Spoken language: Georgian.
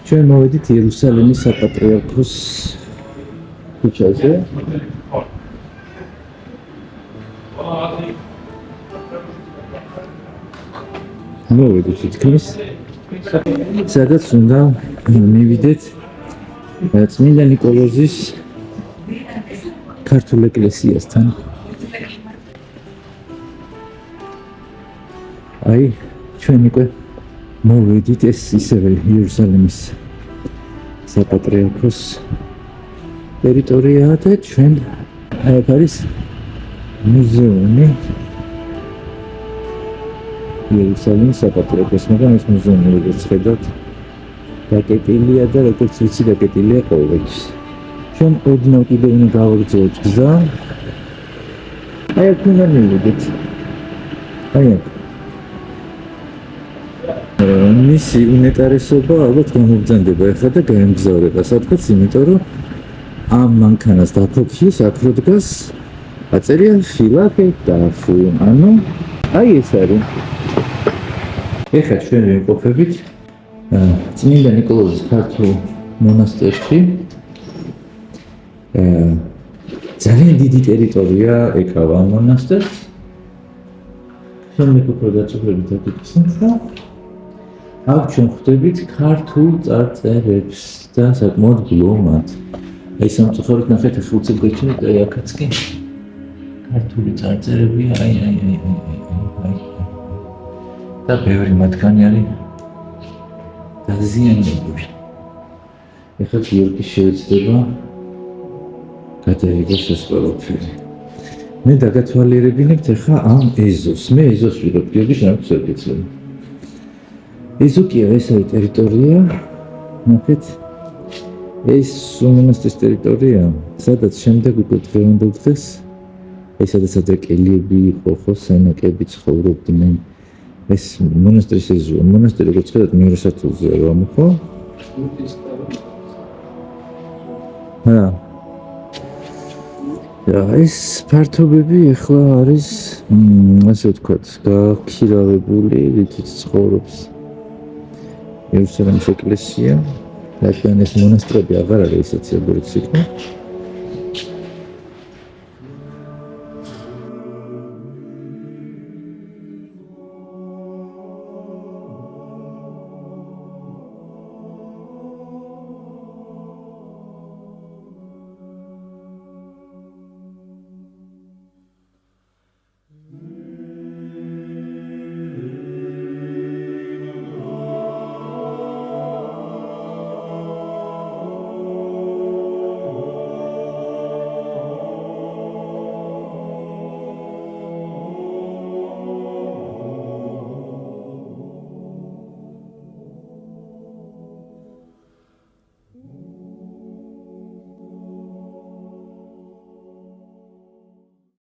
ჩვენ მოვედით იერუსალიმის საპატრიარქოს ქუჩაზე. მოვედით თითქმის სადაც უნდა მივიდეთ წმინდა ნიკოლოზის ქართულ ეკლესიასთან. აი, ჩვენ უკვე მოვედით ეს ისევე იერუსალიმის საპატრიარქოს ტერიტორიაა და ჩვენ აი აქ არის მუზეუმი იერუსალიმის საპატრიარქოს, მაგრამ ეს მუზეუმი როგორც ხედავთ დაკეტილია და როგორც ვიცი დაკეტილია ყოველთვის. ჩვენ ოდნავ კიდევ უნდა გავაგრძელოთ გზა. აი აქ უნდა მივიდეთ. აი აქ. მისი უნეტარესობა ალბათ გამოგზანდება ახლა და გაემგზავრება სადღაც, იმიტომ რომ ამ მანქანას დაფოქის აქ რო დგას აწერია ფილადელფი. ანუ აი ეს არის. ეხლა ჩვენ ვიმყოფებით წმინდა ნიკოლოზის ქართულ მონასტერში. ძალიან დიდი ტერიტორია ეკავა ამ მონასტერს. შემდეგ უფრო დაწვრილებით აკეთებთ და აქ ჩვენ ხვდებით ქართულ წარწერებს და საკმაოდ გლომად. აი სამწუხაროდ ნახეთ ახლა უცებ გაჩვენეთ აი აქაც კი ქართული წარწერებია, აი. და ბევრი მათგანი არის დაზიანებული. ეხლა გიორგი შეეცდება გადაიღოს ეს ყველაფერი. მე დაგათვალიერებინებთ ახლა ამ ეზოს. მე ეზოს ვიღებ, გიორგი შენაც შეგეძლო. ეზოკია ეს არის ტერიტორია. ნახეთ ეს მონასტრის ტერიტორია, სადაც შემდეგ უკვე დღევანდელ დღეს ეს სადაც კელიები იყო, ხო, სენაკები ცხოვრობდნენ. ეს მონასტრის ეზოა. მონასტერი როგორც ხედავთ მეორე სართულზეა რომ ხო? ეს ფართობები ახლა არის ასე ვთქვათ, გაქირავებული, რითიც ცხოვრობს იერუსალიმის ეკლესია. რადგან ეს მონასტრები აღარ არის ისეთი, როგორც იყო.